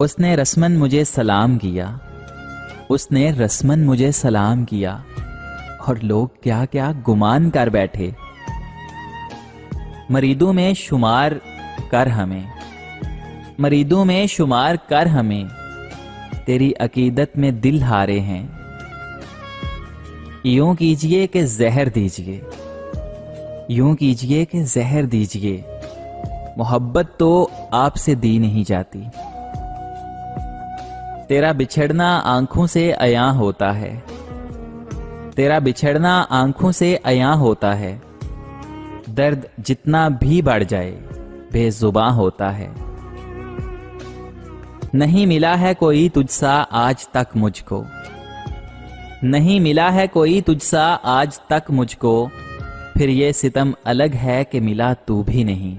اس نے رسمن مجھے سلام کیا، اس نے رسمن مجھے سلام کیا، اور لوگ کیا کیا گمان کر بیٹھے۔ مریدوں میں شمار کر ہمیں، مریدوں میں شمار کر ہمیں، تیری عقیدت میں دل ہارے ہیں۔ یوں کیجئے کہ زہر دیجئے، یوں کیجئے کہ زہر دیجئے، محبت تو آپ سے دی نہیں جاتی۔ تیرا بچھڑنا آنکھوں سے عیاں ہوتا ہے، تیرا بچھڑنا آنکھوں سے عیاں ہوتا ہے، درد جتنا بھی بڑھ جائے بے زباں ہوتا ہے۔ نہیں ملا ہے کوئی تجھ سا آج تک مجھ کو، نہیں ملا ہے کوئی تجھ سا آج تک مجھ کو، پھر یہ ستم الگ ہے کہ ملا تو بھی نہیں۔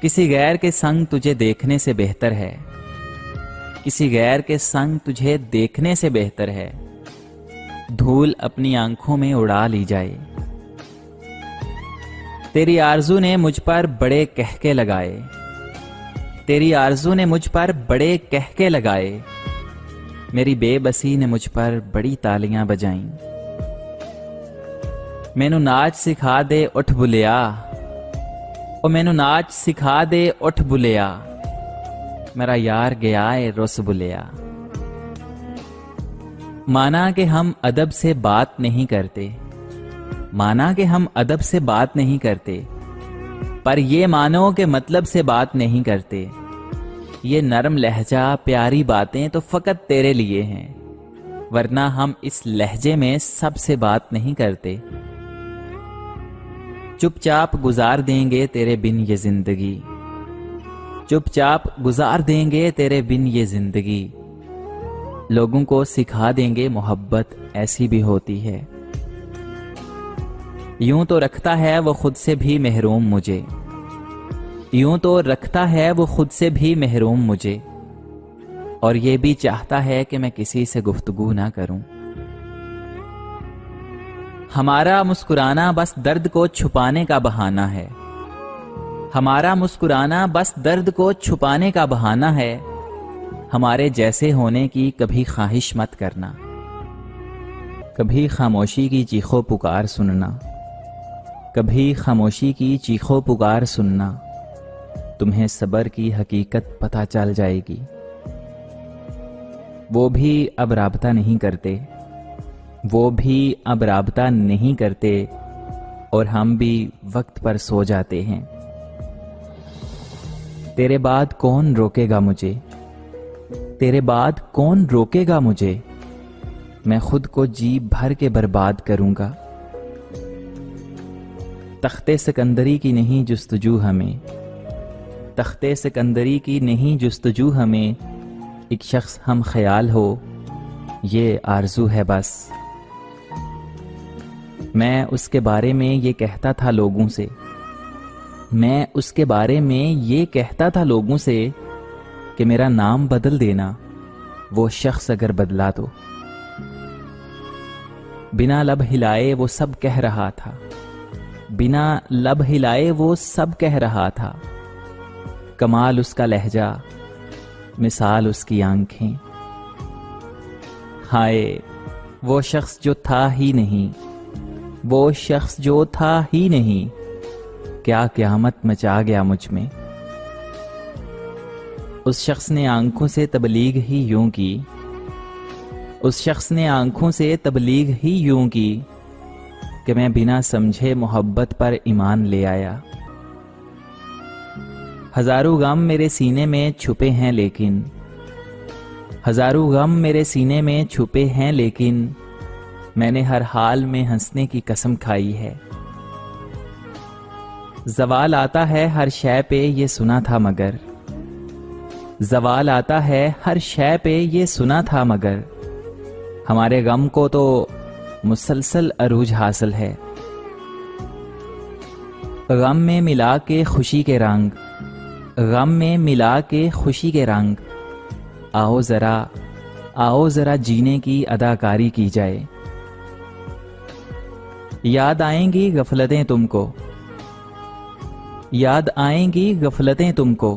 کسی غیر کے سنگ تجھے دیکھنے سے بہتر ہے، کسی غیر کے سنگ تجھے دیکھنے سے بہتر ہے، دھول اپنی آنکھوں میں اڑا لی جائے۔ تیری آرزو نے مجھ پر بڑے کہکے لگائے، تیری آرزو نے مجھ پر بڑے کہکے لگائے، میری بے بسی نے مجھ پر بڑی تالیاں بجائیں۔ مینوں ناچ سکھا دے اٹھ بلیا، او مینوں ناچ سکھا دے اٹھ بلیا، میرا یار گیا ہے رس بلیا۔ مانا کہ ہم ادب سے بات نہیں کرتے، مانا کہ ہم ادب سے بات نہیں کرتے، پر یہ مانو کہ مطلب سے بات نہیں کرتے۔ یہ نرم لہجہ پیاری باتیں تو فقط تیرے لیے ہیں، ورنہ ہم اس لہجے میں سب سے بات نہیں کرتے۔ چپ چاپ گزار دیں گے تیرے بن یہ زندگی، چپ چاپ گزار دیں گے تیرے بن یہ زندگی، لوگوں کو سکھا دیں گے محبت ایسی بھی ہوتی ہے۔ یوں تو رکھتا ہے وہ خود سے بھی محروم مجھے، یوں تو رکھتا ہے وہ خود سے بھی محروم مجھے، اور یہ بھی چاہتا ہے کہ میں کسی سے گفتگو نہ کروں۔ ہمارا مسکرانا بس درد کو چھپانے کا بہانہ ہے، ہمارا مسکرانا بس درد کو چھپانے کا بہانہ ہے، ہمارے جیسے ہونے کی کبھی خواہش مت کرنا، کبھی خاموشی کی چیخو پکار سننا، کبھی خاموشی کی چیخو پکار سننا، تمہیں صبر کی حقیقت پتہ چل جائے گی۔ وہ بھی اب رابطہ نہیں کرتے، وہ بھی اب رابطہ نہیں کرتے، اور ہم بھی وقت پر سو جاتے ہیں۔ تیرے بعد کون روکے گا مجھے، تیرے بعد کون روکے گا مجھے، میں خود کو جی بھر کے برباد کروں گا۔ تختے سکندری کی نہیں جستجو ہمیں، تختے سکندری کی نہیں جستجو ہمیں، ایک شخص ہم خیال ہو یہ آرزو ہے بس۔ میں اس کے بارے میں یہ کہتا تھا لوگوں سے، میں اس کے بارے میں یہ کہتا تھا لوگوں سے کہ میرا نام بدل دینا، وہ شخص اگر بدلا تو۔ بنا لب ہلائے وہ سب کہہ رہا تھا، بنا لب ہلائے وہ سب کہہ رہا تھا، کمال اس کا لہجہ، مثال اس کی آنکھیں۔ ہائے وہ شخص جو تھا ہی نہیں، وہ شخص جو تھا ہی نہیں، کیا قیامت مچا گیا مجھ میں۔ اس شخص نے آنکھوں سے تبلیغ ہی یوں کی، اس شخص نے آنکھوں سے تبلیغ ہی یوں کی کہ میں بنا سمجھے محبت پر ایمان لے آیا۔ ہزاروں غم میرے سینے میں چھپے ہیں لیکن، ہزاروں غم میرے سینے میں چھپے ہیں لیکن، میں نے ہر حال میں ہنسنے کی قسم کھائی ہے۔ زوال آتا ہے ہر شے پہ یہ سنا تھا مگر، زوال آتا ہے ہر شے پہ یہ سنا تھا مگر، ہمارے غم کو تو مسلسل عروج حاصل ہے۔ غم میں ملا کے خوشی کے رنگ، غم میں ملا کے خوشی کے رنگ، آؤ ذرا جینے کی اداکاری کی جائے۔ یاد آئیں گی غفلتیں تم کو، یاد آئیں گی غفلتیں تم کو،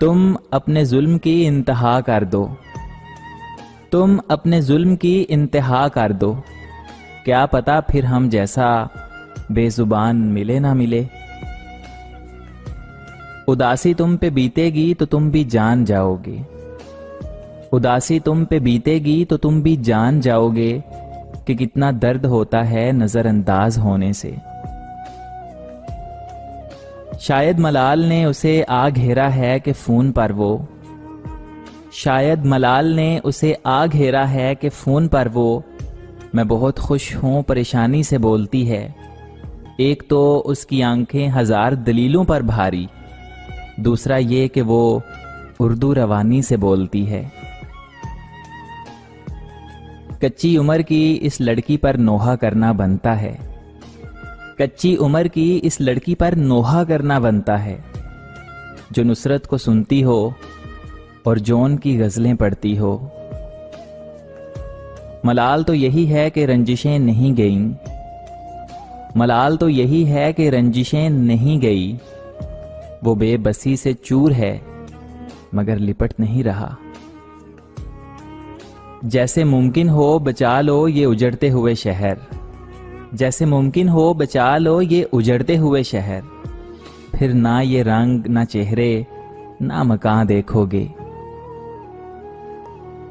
تم اپنے ظلم کی انتہا کر دو، تم اپنے ظلم کی انتہا کر دو، کیا پتا پھر ہم جیسا بے زبان ملے نہ ملے۔ اداسی تم پہ بیتے گی تو تم بھی جان جاؤ گے، اداسی تم پہ بیتے گی تو تم بھی جان جاؤ گے کہ کتنا درد ہوتا ہے نظر انداز ہونے سے۔ شاید ملال نے اسے آ گھیرا ہے کہ فون پر وہ، شاید ملال نے اسے آ گھیرا ہے کہ فون پر وہ، میں بہت خوش ہوں پریشانی سے بولتی ہے۔ ایک تو اس کی آنکھیں ہزار دلیلوں پر بھاری، دوسرا یہ کہ وہ اردو روانی سے بولتی ہے۔ کچی عمر کی اس لڑکی پر نوحہ کرنا بنتا ہے، کچی عمر کی اس لڑکی پر نوحہ کرنا بنتا ہے، جو نصرت کو سنتی ہو اور جون کی غزلیں پڑھتی ہو۔ ملال تو یہی ہے کہ رنجشیں نہیں گئیں، ملال تو یہی ہے کہ رنجشیں نہیں گئی، وہ بے بسی سے چور ہے مگر لپٹ نہیں رہا۔ جیسے ممکن ہو بچا لو یہ اجڑتے ہوئے شہر، جیسے ممکن ہو بچا لو یہ اجڑتے ہوئے شہر، پھر نہ یہ رنگ نہ چہرے نہ مکان دیکھو گے۔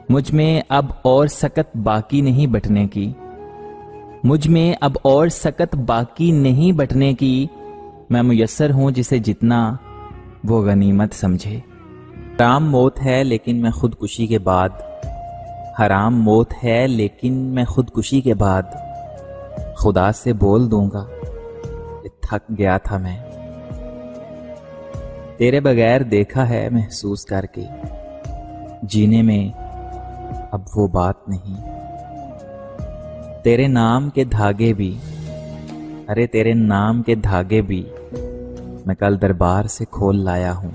مجھ میں اب اور سکت باقی نہیں بٹنے کی، مجھ میں اب اور سکت باقی نہیں بٹنے کی، میں میسر ہوں جسے جتنا وہ غنیمت سمجھے۔ حرام موت ہے لیکن میں خودکشی کے بعد، حرام موت ہے لیکن میں خودکشی کے بعد خدا سے بول دوں گا کہ تھک گیا تھا میں، تیرے بغیر دیکھا ہے محسوس کر کے، جینے میں اب وہ بات نہیں۔ تیرے نام کے دھاگے بھی، ارے تیرے نام کے دھاگے بھی میں کل دربار سے کھول لایا ہوں۔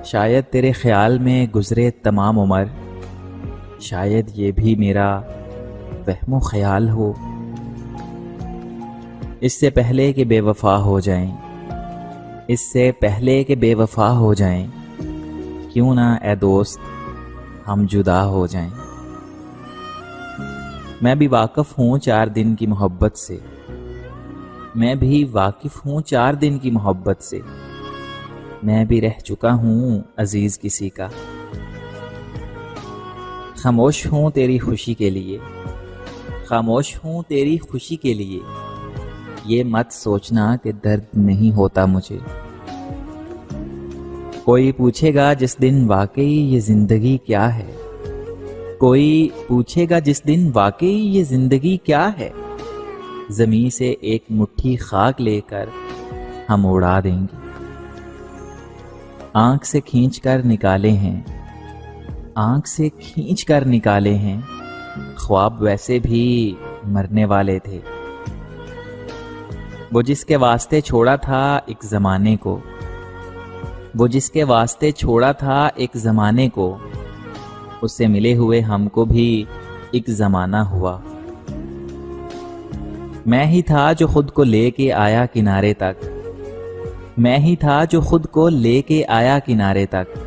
شاید تیرے خیال میں گزرے تمام عمر، شاید یہ بھی میرا وہم و خیال ہو۔ اس سے پہلے کہ بے وفا ہو جائیں، اس سے پہلے کہ بے وفا ہو جائیں، کیوں نہ اے دوست ہم جدا ہو جائیں۔ میں بھی واقف ہوں 4 دن کی محبت سے، میں بھی واقف ہوں 4 دن کی محبت سے، میں بھی رہ چکا ہوں عزیز کسی کا۔ خاموش ہوں تیری خوشی کے لیے، خاموش ہوں تیری خوشی کے لیے، یہ مت سوچنا کہ درد نہیں ہوتا مجھے۔ کوئی پوچھے گا جس دن واقعی یہ زندگی کیا ہے، کوئی پوچھے گا جس دن واقعی یہ زندگی کیا ہے، زمین سے ایک مٹھی خاک لے کر ہم اڑا دیں گے۔ آنکھ سے کھینچ کر نکالے ہیں، آنکھ سے کھینچ کر نکالے ہیں، خواب ویسے بھی مرنے والے تھے۔ وہ جس کے واسطے چھوڑا تھا ایک زمانے کو، وہ جس کے واسطے چھوڑا تھا ایک زمانے کو، اس سے ملے ہوئے ہم کو بھی ایک زمانہ ہوا۔ میں ہی تھا جو خود کو لے کے آیا کنارے تک، میں ہی تھا جو خود کو لے کے آیا کنارے تک،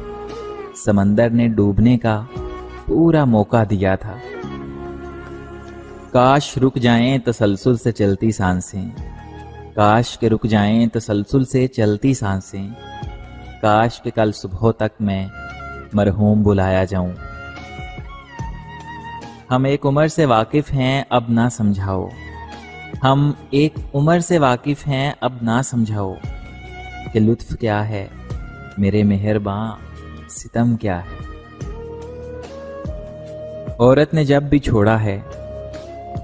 سمندر نے ڈوبنے کا پورا موقع دیا تھا۔ کاش رک جائیں تسلسل سے چلتی سانسیں، کاش کہ رک جائیں تسلسل سے چلتی سانسیں، کاش کہ کل صبح تک میں مرحوم بلایا جاؤں۔ ہم ایک عمر سے واقف ہیں اب نہ سمجھاؤ، ہم ایک عمر سے واقف ہیں اب نہ سمجھاؤ کہ لطف کیا ہے میرے مہرباں ستم کیا ہے۔ عورت نے جب بھی چھوڑا ہے،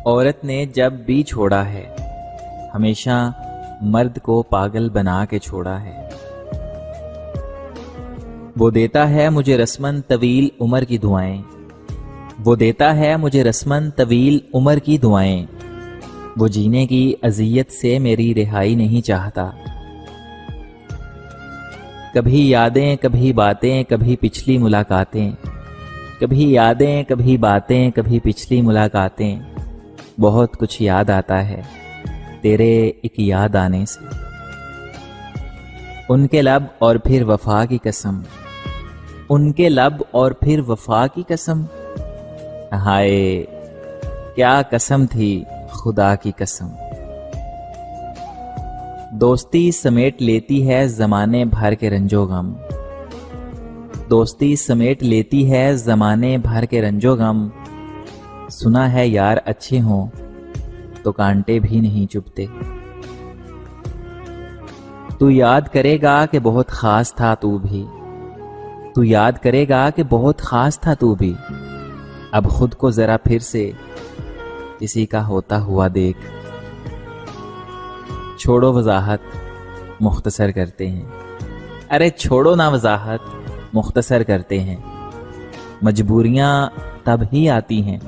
عورت نے جب بھی چھوڑا ہے، ہمیشہ مرد کو پاگل بنا کے چھوڑا ہے۔ وہ دیتا ہے مجھے رسمن طویل عمر کی دعائیں، وہ دیتا ہے مجھے رسمن طویل عمر کی دعائیں، وہ جینے کی اذیت سے میری رہائی نہیں چاہتا۔ کبھی یادیں کبھی باتیں کبھی پچھلی ملاقاتیں، کبھی یادیں کبھی باتیں کبھی پچھلی ملاقاتیں، بہت کچھ یاد آتا ہے تیرے ایک یاد آنے سے۔ ان کے لب اور پھر وفا کی قسم، ان کے لب اور پھر وفا کی قسم، ہائے کیا قسم تھی خدا کی قسم۔ دوستی سمیٹ لیتی ہے زمانے بھر کے رنج و غم، دوستی سمیٹ لیتی ہے زمانے بھر کے رنج و غم، سنا ہے یار اچھے ہوں تو کانٹے بھی نہیں چبھتے۔ تو یاد کرے گا کہ بہت خاص تھا تو بھی، تو یاد کرے گا کہ بہت خاص تھا تو بھی، اب خود کو ذرا پھر سے کسی کا ہوتا ہوا دیکھ۔ چھوڑو وضاحت مختصر کرتے ہیں، ارے چھوڑو نہ وضاحت مختصر کرتے ہیں، مجبوریاں تب ہی آتی ہیں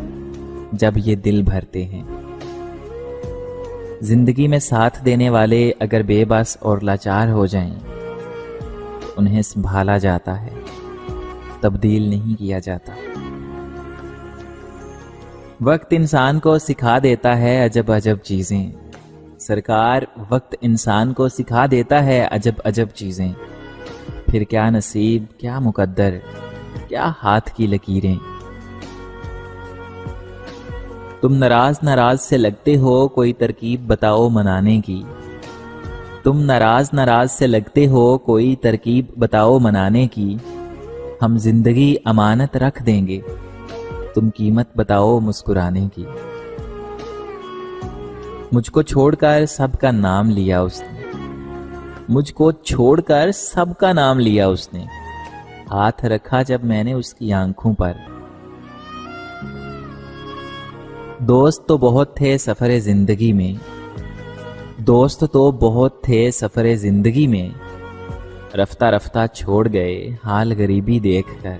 جب یہ دل بھرتے ہیں۔ زندگی میں ساتھ دینے والے اگر بے بس اور لاچار ہو جائیں تو انہیں سنبھالا جاتا ہے، تبدیل نہیں کیا جاتا۔ وقت انسان کو سکھا دیتا ہے عجب عجب چیزیں، سرکار وقت انسان کو سکھا دیتا ہے عجب عجب چیزیں، پھر کیا نصیب کیا مقدر کیا ہاتھ کی لکیریں۔ تم ناراض ناراض سے لگتے ہو کوئی ترکیب بتاؤ منانے کی، تم ناراض ناراض سے لگتے ہو کوئی ترکیب بتاؤ منانے کی، ہم زندگی امانت رکھ دیں گے تم قیمت بتاؤ مسکرانے کی۔ مجھ کو چھوڑ کر سب کا نام لیا اس نے، مجھ کو چھوڑ کر سب کا نام لیا اس نے، ہاتھ رکھا جب میں نے اس کی آنکھوں پر۔ دوست تو بہت تھے سفر زندگی میں، دوست تو بہت تھے سفر زندگی میں، رفتہ رفتہ چھوڑ گئے حال غریبی دیکھ کر۔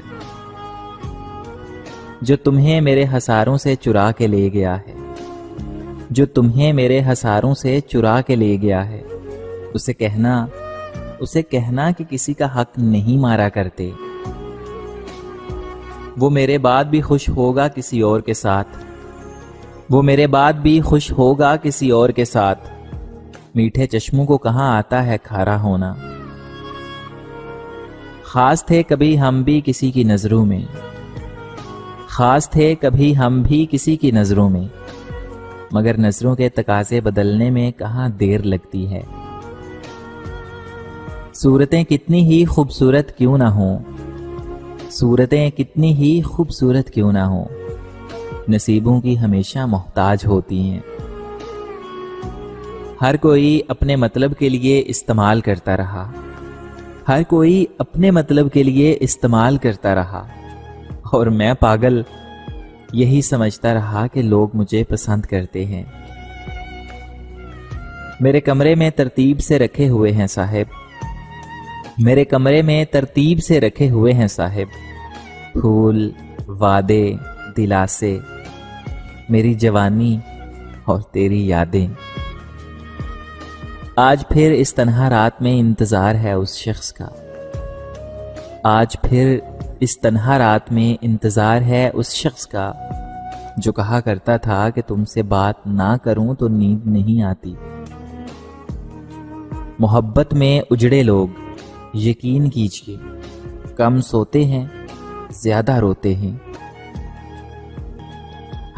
جو تمہیں میرے ہساروں سے چرا کے لے گیا ہے، جو تمہیں میرے ہساروں سے چرا کے لے گیا ہے، اسے کہنا کہ کسی کا حق نہیں مارا کرتے۔ وہ میرے بعد بھی خوش ہوگا کسی اور کے ساتھ، وہ میرے بعد بھی خوش ہوگا کسی اور کے ساتھ، میٹھے چشموں کو کہاں آتا ہے کھارا ہونا۔ خاص تھے کبھی ہم بھی کسی کی نظروں میں، خاص تھے کبھی ہم بھی کسی کی نظروں میں، مگر نظروں کے تقاضے بدلنے میں کہاں دیر لگتی ہے۔ صورتیں کتنی ہی خوبصورت کیوں نہ ہوں، صورتیں کتنی ہی خوبصورت کیوں نہ ہوں، نصیبوں کی ہمیشہ محتاج ہوتی ہیں۔ ہر کوئی اپنے مطلب کے لیے استعمال کرتا رہا، ہر کوئی اپنے مطلب کے لیے استعمال کرتا رہا، اور میں پاگل یہی سمجھتا رہا کہ لوگ مجھے پسند کرتے ہیں۔ میرے کمرے میں ترتیب سے رکھے ہوئے ہیں صاحب، میرے کمرے میں ترتیب سے رکھے ہوئے ہیں صاحب، پھول، وعدے، دلاسے، میری جوانی اور تیری یادیں۔ آج پھر اس تنہا رات میں انتظار ہے اس شخص کا، آج پھر اس تنہا رات میں انتظار ہے اس شخص کا، جو کہا کرتا تھا کہ تم سے بات نہ کروں تو نیند نہیں آتی۔ محبت میں اجڑے لوگ یقین کیجئے کم سوتے ہیں زیادہ روتے ہیں۔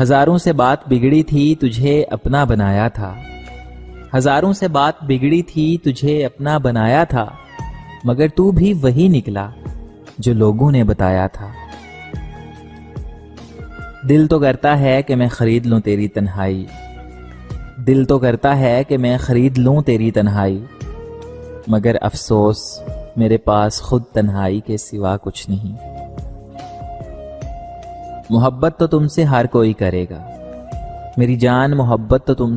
ہزاروں سے بات بگڑی تھی تجھے اپنا بنایا تھا، ہزاروں سے بات بگڑی تھی تجھے اپنا بنایا تھا، مگر تو بھی وہی نکلا جو لوگوں نے بتایا تھا۔ دل تو کرتا ہے کہ میں خرید لوں تیری تنہائی، دل تو کرتا ہے کہ میں خرید لوں تیری تنہائی، مگر افسوس میرے پاس خود تنہائی کے سوا کچھ نہیں۔ محبت تو تم سے ہر کوئی کرے گا میری جان، محبت تو تم